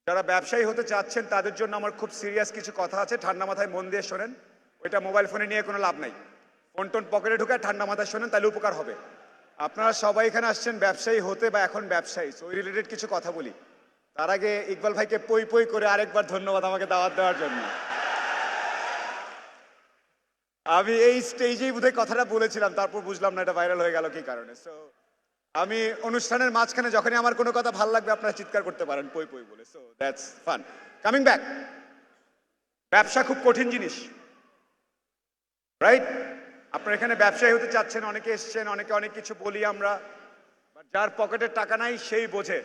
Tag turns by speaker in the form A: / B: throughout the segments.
A: যারা ব্যবসায়ী হতে চাচ্ছেন তাদের জন্য আমার খুব সিরিয়াস কিছু কথা আছে, ঠান্ডা মাথায় মন দিয়ে শোনেন। ওইটা মোবাইল ফোনে নিয়ে কোনো লাভ নাই। ফোন টোন পকেটে ঢুকে ঠান্ডা মাথায় শোনেন, তাহলে উপকার হবে। আপনারা সবাই এখানে আসছেন ব্যবসায়ী হতে বা এখন ব্যবসায়ী, ওই রিলেটেড কিছু কথা বলি। তার আগে ইকবাল ভাইকে পই পই করে আরেকবার ধন্যবাদ আমাকে দাওয়াত দেওয়ার জন্য। আমি এই স্টেজেই বোধহয় কথাটা বলেছিলাম, তারপর বুঝলাম না এটা ভাইরাল হয়ে গেল কি কারণে। সো আমি অনুষ্ঠানের মাঝখানে যখনই আমার কোনো কথা ভালো লাগবে আপনারা চিৎকার করতে পারেন পই পই বলে। So that's fun. Coming back, ব্যবসা খুব কঠিন জিনিস, রাইট? আপনারা এখানে ব্যবসায়ী হতে চাচ্ছেন, অনেকে এসছেন, অনেকে অনেক কিছু বলি আমরা। যার পকেটের টাকা নাই সেই বোঝে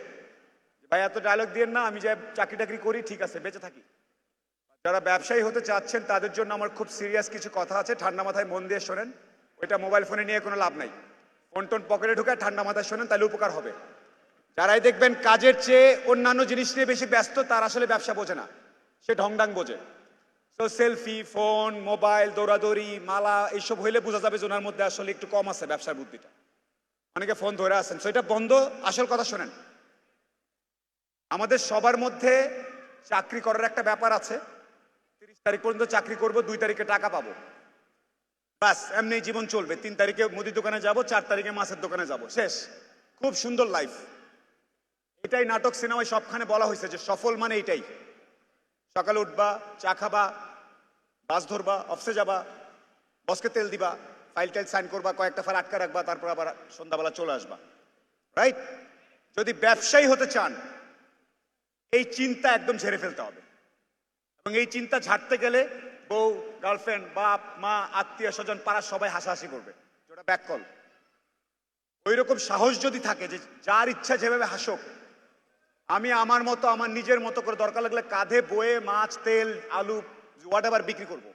A: ভাই এত ডায়লগ দিয়ে না, আমি যে চাকরি টাকরি করি ঠিক আছে বেঁচে থাকি। যারা ব্যবসায়ী হতে চাচ্ছেন তাদের জন্য আমার খুব সিরিয়াস কিছু কথা আছে, ঠান্ডা মাথায় মন দিয়ে শোনেন। ওইটা মোবাইল ফোনে নিয়ে কোনো লাভ নাই। ফোন টোন পকেটে ঢুকে ঠান্ডা মাথায় শোনেন, তাহলে উপকার হবে। যারাই দেখবেন কাজের চেয়ে অন্যান্য জিনিস নিয়ে বেশি ব্যস্ত, তার আসলে ব্যবসা বোঝে না, সে ঢংডাং বোঝে। তো সেলফি, ফোন, মোবাইল, দৌড়াদৌড়ি, মালা এইসব হইলে বোঝা যাবে যে ওনার মধ্যে আসলে একটু কম আছে ব্যবসার বুদ্ধিটা। অনেকে ফোন ধরে আছেন, তো এটা বন্ধ। আসল কথা শোনেন, আমাদের সবার মধ্যে চাকরি করার একটা ব্যাপার আছে। 30 তারিখ পর্যন্ত চাকরি করব, 2 তারিখে টাকা পাবো, বাস এমনি জীবন চলবে। 3 তারিখে মুদির দোকানে যাব, 4 তারিখে মাছের দোকানে যাব, শেষ। খুব সুন্দর লাইফ। এটাই নাটক সিনেমায় সবখানে বলা হয়েছে যে সফল মানে এটাই। সকালে উঠবা, চা খাবা, বাস ধরবা, অফিসে যাবা, বসকে তেল দিবা, ফাইল টাইল সাইন করবা, কয়েকটা ফাইল আটকা রাখবা, তারপর আবার সন্ধ্যাবেলা চলে আসবা, রাইট? যদি ব্যবসায়ী হতে চান এই চিন্তা একদম ঝেড়ে ফেলতে হবে। এবং এই চিন্তা ঝাড়তে গেলে বউ, গার্লফ্রেন্ড, বাপ মা, আত্মীয় স্বজন, পাড়ার সবাই হাসাহাসি করবে, যেটা ব্যাককল। ওই রকম সাহস যদি থাকে যে যার ইচ্ছা যেভাবে হাসুক, আমি আমার মতো আমার নিজের মতো করে দরকার লাগলে কাঁধে বয়ে মাছ, তেল, আলু, হোয়াট এভার বিক্রি করবো,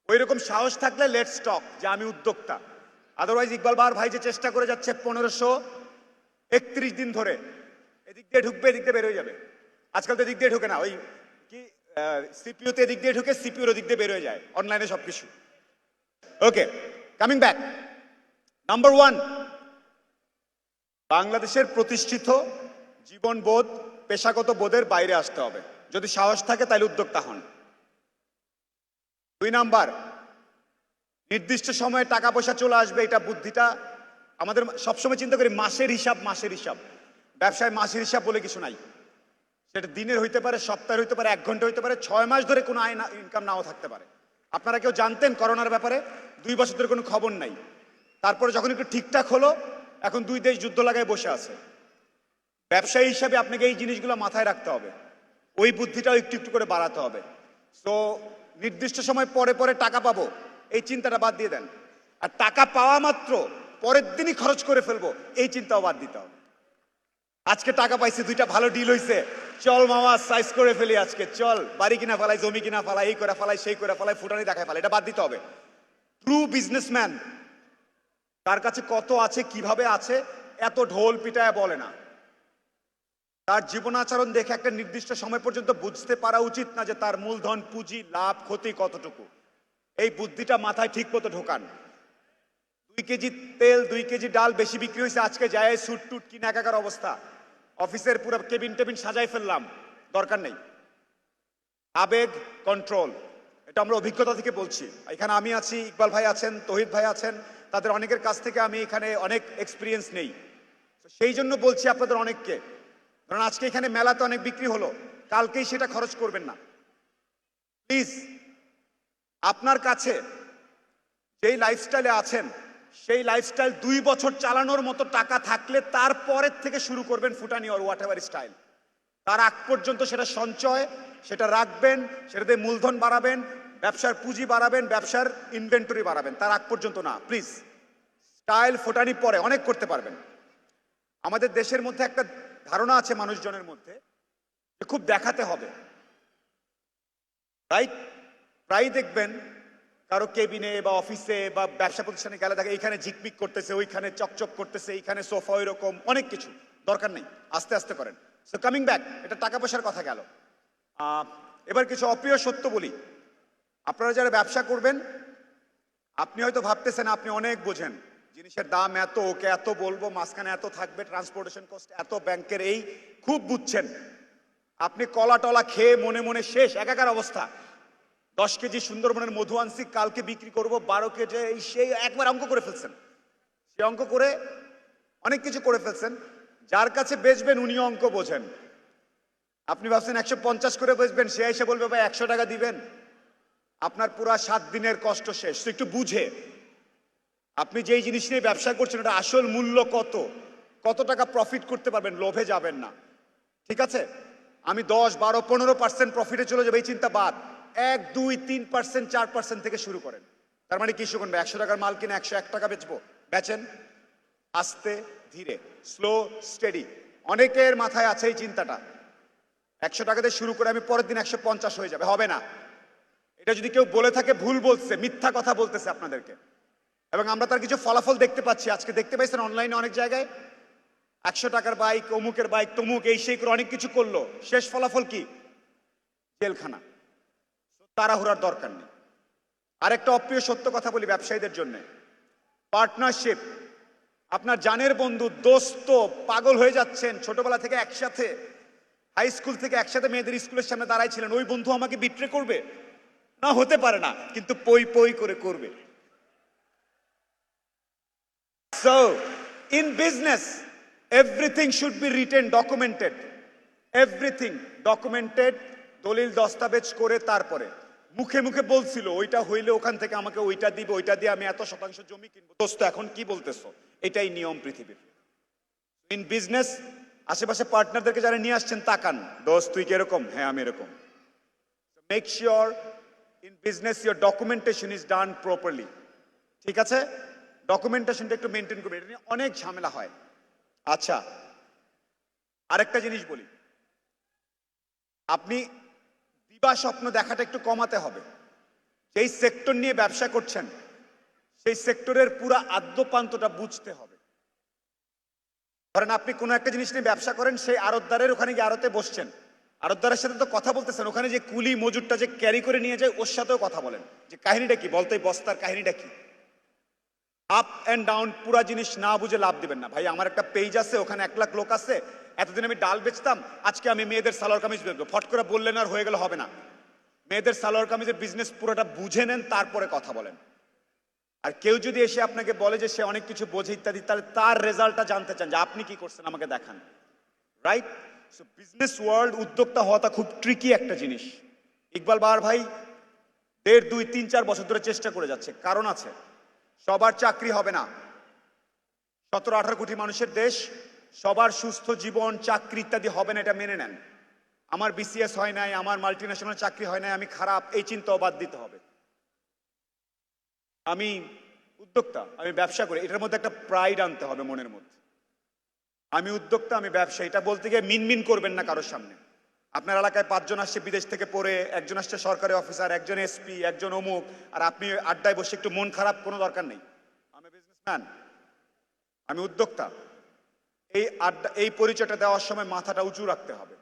A: ওই রকম সাহস থাকলে লেটস টক যে আমি উদ্যোক্তা। আদারওয়াইজ ইকবাল বার ভাই যে চেষ্টা করে যাচ্ছে 1531 দিন ধরে, এদিক দিয়ে ঢুকবে এদিক দিয়ে বের হয়ে যাবে। আজকাল তো এদিক দিয়ে ঢুকে না, ওই কি সিপিইউতে এদিক দিয়ে ঢুকে সিপিইউর ওদিক দিয়ে বের হয়ে যায়, অনলাইনে সবকিছু। ওকে, কামিং ব্যাক। নাম্বার 1, বাংলাদেশের প্রতিষ্ঠিত জীবনবোধ, পেশাগত বোধের বাইরে আসতে হবে। যদি সাহস থাকে তাহলে উদ্যোক্তা হন। 2 নাম্বার, নির্দিষ্ট সময়ে টাকা পয়সা চলে আসবে, এটা বুদ্ধিটা আমাদের সবসময় চিন্তা করি মাসের হিসাব, মাসের হিসাব। ব্যবসায় মাসের হিসাব বলে কিছু নাই। সেটা দিনের হইতে পারে, সপ্তাহের হইতে পারে, 1 ঘন্টা হইতে পারে, 6 মাস ধরে কোনো আয় ইনকাম নাও থাকতে পারে। আপনারা কেউ জানতেন করোনার ব্যাপারে? 2 বছর ধরে কোনো খবর নাই। তারপরে যখন একটু ঠিকঠাক হলো, এখন 2 দেশ যুদ্ধ লাগায় বসে আছে। ব্যবসায়ী হিসাবে আপনাকে এই জিনিসগুলো মাথায় রাখতে হবে, ওই বুদ্ধিটাও একটু একটু করে বাড়াতে হবে। তো নির্দিষ্ট সময় পরে পরে টাকা পাবো এই চিন্তাটা বাদ দিয়ে দেন। আর টাকা পাওয়া মাত্র পরের দিনই খরচ করে ফেলবো এই চিন্তাও বাদ দিতে হবে। আজকে টাকা পাইছি, 2টা ভালো ডিল হয়েছে, চল মামা সাইজ করে ফেলি আজকে, চল বাড়ি কিনা ফেলাই, জমি কিনা ফেলাই, এই করে ফেলাই, সেই করে ফেলাই, ফুটানি দেখায় ফেলাই, এটা বাদ দিতে হবে। ট্রু বিজনেসম্যান তার কাছে কত আছে, কিভাবে আছে, এত ঢোল পিটায় বলে না। তার জীবনাচরণ দেখে একটা নির্দিষ্ট সময় পর্যন্ত বুঝতে পারা উচিত না যে তার মূলধন, পুঁজি, লাভ, ক্ষতি কতটুকু। এই বুদ্ধিটা মাথায় ঠিক মতো ঢোকান। 2 কেজি তেল, 2 কেজি ডাল বেশি বিক্রি হয়েছে, আজকে যায় সুট টুট কিনে একাকার অবস্থা, অফিসের পুরো কেবিন টেবিন সাজাই ফেললাম, দরকার নেই। আবেগ কন্ট্রোল, এটা আমরা অভিজ্ঞতা থেকে বলছি। এখানে আমি আছি, ইকবাল ভাই আছেন, তহিদ ভাই আছেন, তাদের অনেকের কাছ থেকে আমি এখানে অনেক এক্সপিরিয়েন্স নেই। সেই জন্য বলছি আপনাদের অনেককে, কারণ আজকে এখানে মেলাতে অনেক বিক্রি হলো, কালকেই সেটা খরচ করবেন না প্লিজ। আপনার কাছে যেই লাইফস্টাইলে আছেন সেই লাইফস্টাইল 2 বছর চালানোর মতো টাকা থাকলে তারপরের থেকে শুরু করবেন ফুটানি অর হোয়াট এভার স্টাইল। তার আগ পর্যন্ত সেটা সঞ্চয়, সেটা রাখবেন, সেটাতে মূলধন বাড়াবেন, ব্যবসার পুঁজি বাড়াবেন, ব্যবসার ইনভেন্টরি বাড়াবেন, তার আগ পর্যন্ত না প্লিজ। স্টাইল ফুটানি পরে অনেক করতে পারবেন। আমাদের দেশের মধ্যে একটা ধারণা আছে মানুষজনের মধ্যে যে খুব দেখাতে হবে, রাইট? প্রায় দেখবেন কারো কেবিনে বা অফিসে বা ব্যবসা প্রতিষ্ঠানে গেলে দেখে এইখানে ঝিকমিক করতেছে, ওইখানে চকচক করতেছে, এইখানে সোফা, ওইরকম অনেক কিছু। দরকার নেই, আস্তে আস্তে করেন। সো কামিং ব্যাক, এটা টাকা পয়সার কথা গেল। এবার কিছু অপ্রিয় সত্য বলি। আপনারা যারা ব্যবসা করবেন, আপনি হয়তো ভাবতেছেন আপনি অনেক বোঝেন, জিনিসের দাম এত, ওকে এত বলবো, মাঝখানে এত থাকবে, ট্রান্সপোর্টেশন কস্ট এত, ব্যাংকের এই, খুব বুঝছেন। আপনি কলা টলা খেয়ে মনে মনে শেষ, একাকার অবস্থা। 10 কেজি সুন্দরবনের মধু আনছি, কালকে বিক্রি করব 12 কেজি, সেই একবার অঙ্ক করে ফেলছেন। সে অঙ্ক করে অনেক কিছু করে ফেলছেন। যার কাছে বেচবেন উনিও অঙ্ক বোঝেন। আপনি ভাবছেন 150 করে বেচবেন, সে এসে বলবে ভাই 100 টাকা দিবেন। আপনার পুরা 7 দিনের কষ্ট শেষ। তো একটু বুঝে আপনি যেই জিনিস নিয়ে ব্যবসা করছেন এটা আসল মূল্য কত, কত টাকা প্রফিট করতে পারবেন, লোভে যাবেন না। ঠিক আছে, আমি 10, 12, 15% প্রফিটে চলে যাবে এই চিন্তা বাদ। 1, 2, 3%, 4% থেকে শুরু করেন। তার মানে কি শুনবে, 100 টাকার মাল কিনে 101 টাকা বেচবো, বেচেন আস্তে ধীরে, স্লো স্টেডি। অনেকের মাথায় আছে এই চিন্তাটা, 100 টাকা দিয়ে শুরু করে আমি পরের দিন 150 হয়ে যাবে, হবে না। এটা যদি কেউ বলে থাকে ভুল বলছে, মিথ্যা কথা বলতেছে আপনাদেরকে। এবং আমরা তার কিছু ফলাফল দেখতে পাচ্ছি, আজকে দেখতে পাইছেন অনলাইনে অনেক জায়গায় 100 টাকার বাইক, অমুকের বাইক, তমুক এই সেই করে অনেক কিছু করলো, শেষ ফলাফল কি, জেলখানা। তাড়াহুড়ার দরকার নেই। আরেকটা অপ্রিয় সত্য কথা বলি ব্যবসায়ীদের জন্য, পার্টনারশিপ। আপনার জানের বন্ধু, দোস্ত, পাগল হয়ে যাচ্ছেন, ছোটবেলা থেকে একসাথে, হাই স্কুল থেকে একসাথে মেয়েদের স্কুলের সামনে দাঁড়াই ছিলেন, ওই বন্ধু আমাকে বিট্রে করবে না, হতে পারে না, কিন্তু পই পই করে করবে। So, in business, everything should be written, documented. Everything documented, দলিল দস্তাবেজ করে তারপরে। মুখে মুখে বলছিল ওইটা হইলে ওখান থেকে আমাকে ওইটা দিবে, ওইটা দিয়ে আমি এত শতাংশ জমি কিনবো। দোস্ত এখন কি বলতেছো, এটাই নিয়ম পৃথিবীর। ইন বিজনেস আশেপাশে পার্টনারদেরকে যারা নিয়ে আসছেন তাকান, দোস্ত তুই কিরকম, হ্যাঁ আমি এরকম। Make sure in business your documentation is done properly. ঠিক আছে, ডকুমেন্টেশনটা একটু মেনটেন করবে, এটা নিয়ে অনেক ঝামেলা হয়। আচ্ছা, আরেকটা জিনিস বলি, আপনি দিবা স্বপ্ন দেখাটা একটু কমাতে হবে। যেই সেক্টর নিয়ে ব্যবসা করছেন সেই সেক্টরের পুরো আদ্যপান্তটা বুঝতে হবে। ধরেন আপনি কোনো একটা জিনিস নিয়ে ব্যবসা করেন, সেই আড়তদারের ওখানে গিয়ে আড়তে বসছেন, আড়তদারের সাথে তো কথা বলতেছেন, ওখানে যে কুলি মজুরটা যে ক্যারি করে নিয়ে যায় ওর সাথেও কথা বলেন, যে কাহিনীটা কি, বলতে বস্তার কাহিনীটা কি। আপ অ্যান্ড ডাউন পুরা জিনিস না বুঝে লাভ দিবেন না। ভাই আমার একটা পেজ আছে, ওখানে 1 লাখ লোক আছে, এতদিন আমি ডাল বেচতাম, আজকে আমি মেয়েদের সালোয়ার কামিজ বেচবো, ফট করে বললেন আর হয়ে গেল, হবে না। মেয়েদের সালোয়ার কামিজের বিজনেস পুরোটা বুঝে নেন, তারপরে কথা বলেন। আর কেউ যদি এসে আপনাকে বলে যে সে অনেক কিছু বোঝে ইত্যাদি, তাহলে তার রেজাল্টটা জানতে চান যে আপনি কি করছেন, আমাকে দেখান। রাইট? সো বিজনেস ওয়ার্ল্ড, উদ্যোক্তা হওয়াটা খুব ট্রিকি একটা জিনিস। ইকবাল বাহার ভাই 1.5, 2, 3, 4 বছর ধরে চেষ্টা করে যাচ্ছে, কারণ আছে। সবার চাকরি হবে না, 17-18 কোটি মানুষের দেশ, সবার সুস্থ জীবন, চাকরি ইত্যাদি হবে না, এটা মেনে নেন। আমার বিসিএস হয় নাই, আমার মাল্টিন্যাশনাল চাকরি হয় নাই, আমি খারাপ, এই চিন্তাও বাদ দিতে হবে। আমি উদ্যোক্তা, আমি ব্যবসা করি, এটার মধ্যে একটা প্রাইড আনতে হবে মনের মধ্যে। আমি উদ্যোক্তা, আমি ব্যবসা, এটা বলতে গিয়ে মিনমিন করবেন না কারোর সামনে। আপনার এলাকায় 5 জন আসছে বিদেশ থেকে পড়ে, একজন আসছে সরকারি অফিসার, একজন এসপি, একজন অমুক, আর আপনি আড্ডায় বসে একটু মন খারাপ, কোনো দরকার নেই। আমি বিজনেসম্যান, আমি উদ্যোক্তা, এই আড্ডা, এই পরিচয়টা দেওয়ার সময় মাথাটা উঁচু রাখতে হবে।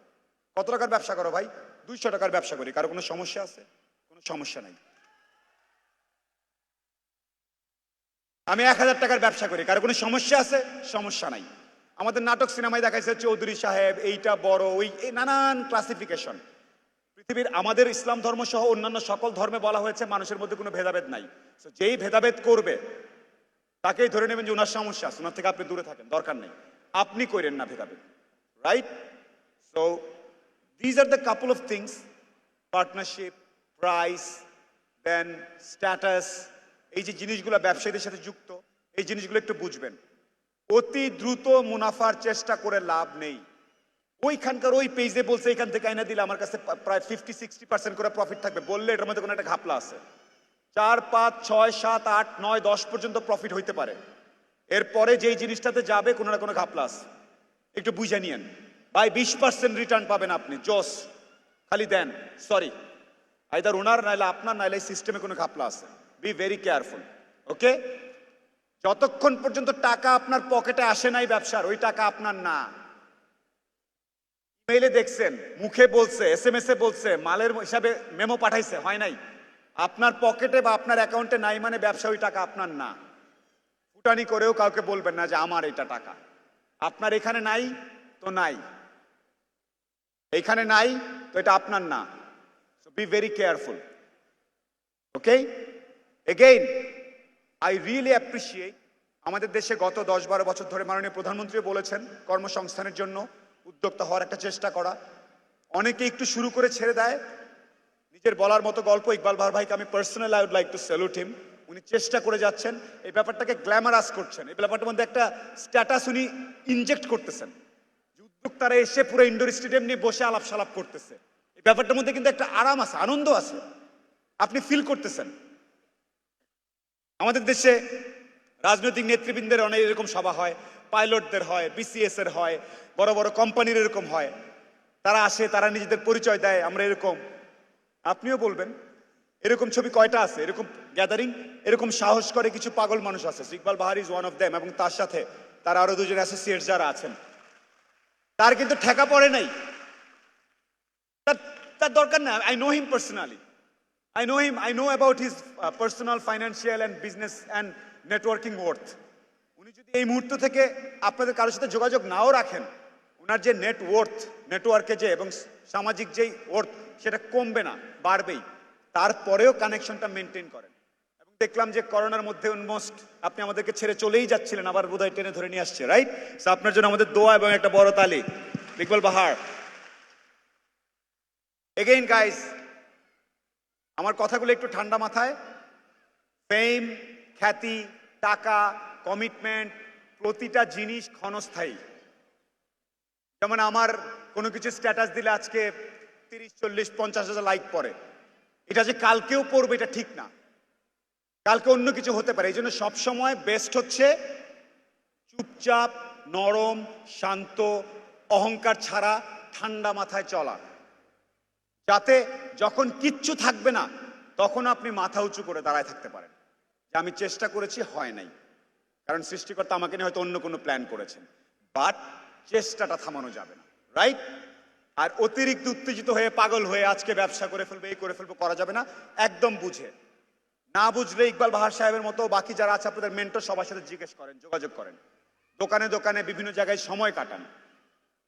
A: কত টাকার ব্যবসা করো ভাই? 200 টাকার ব্যবসা করি, কারো কোনো সমস্যা আছে? কোনো সমস্যা নাই। আমি 1000 টাকার ব্যবসা করি, কারো কোনো সমস্যা আছে? সমস্যা নাই। আমাদের নাটক সিনেমায় দেখাইছে চৌধুরী সাহেব, এইটা বড়, ওই নানান ক্লাসিফিকেশন। পৃথিবীর আমাদের ইসলাম ধর্ম সহ অন্যান্য সকল ধর্মে বলা হয়েছে মানুষের মধ্যে কোনো ভেদাভেদ নাই। যেই ভেদাভেদ করবে তাকেই ধরে নেবেন যে ওনার সমস্যা আছে, ওনার থেকে আপনি দূরে থাকেন, দরকার নেই, আপনি করেন না ভেদাভেদ। Right? So these are the couple of things, partnership, price, then status, এই যে জিনিসগুলো ব্যবসায়ীদের সাথে যুক্ত, এই জিনিসগুলো একটু বুঝবেন। অতি দ্রুত মুনাফার চেষ্টা করে লাভ নেই। ওইখানকার ওই পেজে বলছে এখান থেকে আইনা দিলে আমার কাছে প্রায় 50-60% করে প্রফিট থাকবে, বললে এটার মধ্যে কোনো একটা ঘাপলা আছে। 4, 5, 6, 7, 8, 9, 10 পর্যন্ত প্রফিট হইতে পারে, এরপরে যেই জিনিসটাতে যাবে কোনো না কোনো ঘাপলা আছে, একটু বুঝে নিয়েন। ভাই 20% রিটার্ন পাবেন আপনি, জোস, খালি দেন। সরি, আইদার ওনার নাইলে আপনার, নাইলে সিস্টেমে কোনো ঘাপলা আছে। Be very careful. ওকে? যতক্ষণ পর্যন্ত টাকা আপনার পকেটে আসে নাই ব্যবসার, ওই টাকা আপনার না। ইমেইলে দেখছেন, মুখে বলছে, SMS এ বলছে, মালের হিসাবে মেমো পাঠাইছে, হয় নাই। আপনার পকেটে বা আপনার অ্যাকাউন্টে নাই মানে ব্যবসা, ওই টাকা আপনার না। ফুটানি করেও কাউকে বলবেন না যে আমার এটা টাকা, আপনার এখানে নাই তো নাই। এইখানে নাই তো এটা আপনার না, so B very careful. Okay, again I really appreciate আমাদের দেশে গত 10-12 বছর ধরে মাননীয় প্রধানমন্ত্রী বলেছেন কর্মসংস্থানের জন্য উদ্যোক্তা হওয়ার একটা চেষ্টা করা। অনেকে একটু শুরু করে ছেড়ে দেয়, নিজের বলার মতো গল্প। ইকবাল বাহার ভাইকে আমি personally I would like to salute him. উনি চেষ্টা করে যাচ্ছেন, এই ব্যাপারটাকে গ্ল্যামারাস করছেন, এই ব্যাপারটার মধ্যে একটা স্ট্যাটাস উনি ইনজেক্ট করতেছেন। উদ্যোক্তারা এসে পুরো ইন্ডোর স্টেডিয়াম নিয়ে বসে আলাপ সালাপ করতেছে, এই ব্যাপারটার মধ্যে কিন্তু একটা আরাম আছে, আনন্দ আছে, আপনি ফিল করতেছেন। আমাদের দেশে রাজনৈতিক নেতৃবৃন্দের অনেক এরকম সভা হয়, পাইলটদের হয়, বিসিএস এর হয়, বড় বড় কোম্পানির এরকম হয়, তারা আসে, তারা নিজেদের পরিচয় দেয়, আমরা এরকম। আপনিও বলবেন এরকম ছবি কয়টা আছে, এরকম গ্যাদারিং, এরকম সাহস করে কিছু পাগল মানুষ আছে। ইকবাল বাহার ইজ ওয়ান অফ দেম, এবং তার সাথে তার আরো দুজন অ্যাসোসিয়েট যারা আছেন, তার কিন্তু ঠেকা পড়ে নাই, তার দরকার না। I know him personally, I know him, I know about his personal, financial and business and networking worth. উনি যদি এই মুহূর্ত থেকে আপনাদের কারোর সাথে যোগাযোগ নাও রাখেন, ওনার যে নেটওয়ার্কে যে এবং সামাজিক যেই ওয়ার্থ, সেটা কমবে না, বাড়বেই। তারপরেও কানেকশনটা মেনটেন করেন। এবং দেখলাম যে করোনার মধ্যে অলমোস্ট আপনি আমাদেরকে ছেড়ে চলেই যাচ্ছিলেন, আবার বোধহয় টেনে ধরে নিয়ে আসছে, রাইট? সো আপনার জন্য আমাদের দোয়া এবং একটা বড় তালি। ইকবাল বাহার, এগেইন গাইস, আমার কথাগুলো একটু ঠান্ডা মাথায়। ফেম, খ্যাতি, টাকা, কমিটমেন্ট, প্রতিটা জিনিস ক্ষণস্থায়ী। যেমন আমার কোনো কিছু স্ট্যাটাস দিলে আজকে 30, 40, 50 হাজার লাইক পড়ে, এটা যে কালকেও পড়বে এটা ঠিক না, কালকে অন্য কিছু হতে পারে। এই জন্য সবসময় বেস্ট হচ্ছে চুপচাপ, নরম, শান্ত, অহংকার ছাড়া ঠান্ডা মাথায় চলা, যাতে যখন কিচ্ছু থাকবে না তখন আপনি মাথা উঁচু করে দাঁড়ায় থাকতে পারেন যে আমি চেষ্টা করেছি, হয় নাই, কারণ সৃষ্টিকর্তা আমাকে নিয়ে হয়তো অন্য কোনো প্ল্যান করেছেন। বাট চেষ্টাটা থামানো যাবে না, রাইট? আর অতিরিক্ত উত্তেজিত হয়ে পাগল হয়ে আজকে ব্যবসা করে ফেলবে, এই করে ফেলবো, করা যাবে না। একদম বুঝে, না বুঝলে ইকবাল বাহার সাহেবের মতো বাকি যারা আছে আপনাদের মেন্টর, সবার সাথে জিজ্ঞেস করেন, যোগাযোগ করেন, দোকানে দোকানে বিভিন্ন জায়গায় সময় কাটান।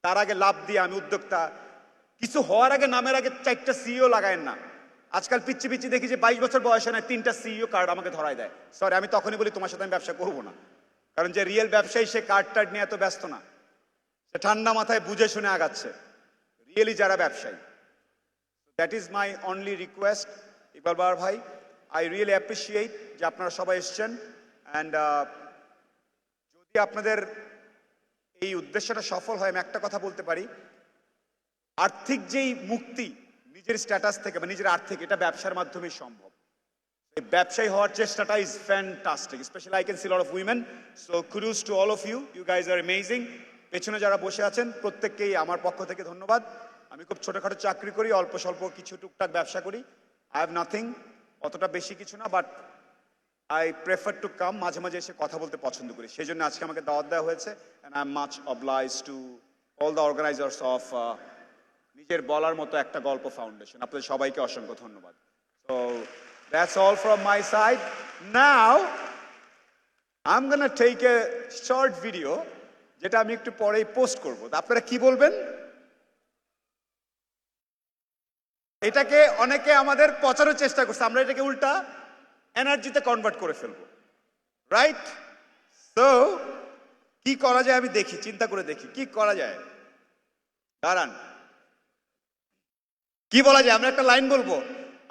A: তার আগে লাভ দিয়ে আমি উদ্যোক্তা, কিছু হওয়ার আগে নামের আগে 4টা সিইও লাগায়েন না। আজকাল পিচ্ছি পিচ্ছি দেখি যে 22 বছর বয়সে নয় 3টা সিইও কার্ড আমাকে ধরায় দেয়। সরি, আমি তখনই বলি তোমার সাথে আমি ব্যবসা করবো না, কারণ যে রিয়েল ব্যবসায়ী সে কার্ড টার্ড নিয়ে এত ব্যস্ত না, সে ঠান্ডা মাথায় বুঝে শুনে আগাচ্ছে, রিয়েলি যারা ব্যবসায়ী। That is my only request. Iqbal Bahar ভাই, আই রিয়েলি অ্যাপ্রিসিয়েট যে আপনারা সবাই এসছেন। অ্যান্ড যদি আপনাদের এই উদ্দেশ্যটা সফল হয়, আমি একটা কথা বলতে পারি, আর্থিক যেই মুক্তি নিজের স্ট্যাটাস থেকে বা নিজের আর্থিক, এটা ব্যবসার মাধ্যমেই সম্ভব। এই ব্যবসায়ী হওয়ার চেষ্টাটা is fantastic, specially I can see lot of women. So kudos to all of you, you guys are amazing. পেছনে যারা বসে আছেন প্রত্যেককেই আমার পক্ষ থেকে ধন্যবাদ। আমি খুব ছোটখাটো চাকরি করি, অল্প স্বল্প কিছু টুকটাক ব্যবসা করি, আই হ্যাভ নাথিং, অতটা বেশি কিছু না, but I prefer to come, মাঝে মাঝে এসে কথা বলতে পছন্দ করি, সেই জন্য আজকে আমাকে দাওয়াত দেওয়া হয়েছে। And I am much oblige to all the organisers of নিজের বলার মতো একটা গল্প ফাউন্ডেশন। আপনাদের সবাইকে অসংখ্য ধন্যবাদ। So that's all from my side. Now I am gonna take a short video, যেটা আমি একটু পরেই পোস্ট করব। আপনারা কি বলবেন? এটাকে অনেকে আমাদের পচানোর চেষ্টা করছে, আমরা এটাকে উল্টা এনার্জিতে কনভার্ট করে ফেলবো, রাইট? সো কি করা যায় আমি দেখি, চিন্তা করে দেখি কি করা যায়। দাঁড়ান, কি বলা যায়? আমরা একটা লাইন বলবো,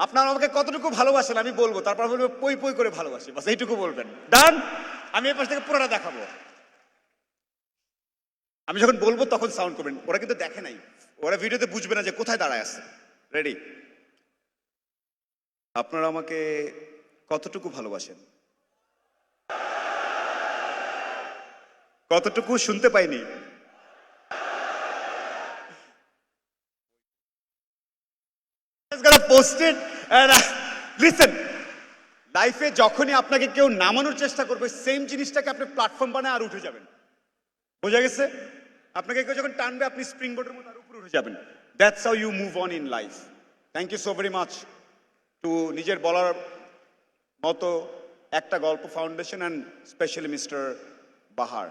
A: আপনারা আমাকে কতটুকু ভালোবাসেন আমি বলবো, তারপর বলবো পই পই করে ভালোবাসি, বাস এইটুকু বলবেন। ডান? আমি এর পাশ থেকে পুরোটা দেখাবো। আমি যখন বলবো তখন সাউন্ড করবেন। ওরা কিন্তু দেখে নাই, ওরা ভিডিওতে বুঝবে না যে কোথায় দাঁড়ায় আছে। রেডি? আপনারা আমাকে কতটুকু ভালোবাসেন? কতটুকু শুনতে পাইনি। পোস্টেড। লিসেন, লাইফে যখনই আপনাকে কেউ নামানোর চেষ্টা করবে, সেম জিনিসটাকে আপনি প্ল্যাটফর্ম বানায় আর উঠে যাবেন। বোঝা গেছে? আপনাকে কেউ যখন টানবে আপনি স্প্রিং বোর্ডের মতো আর উপরে উঠে যাবেন। That's how you move on in life. Thank you so very much to নিজের বলার মতো একটা গল্প foundation and specially mister Bahar.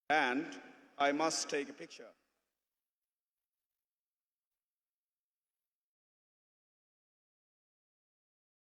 A: And I must take a picture.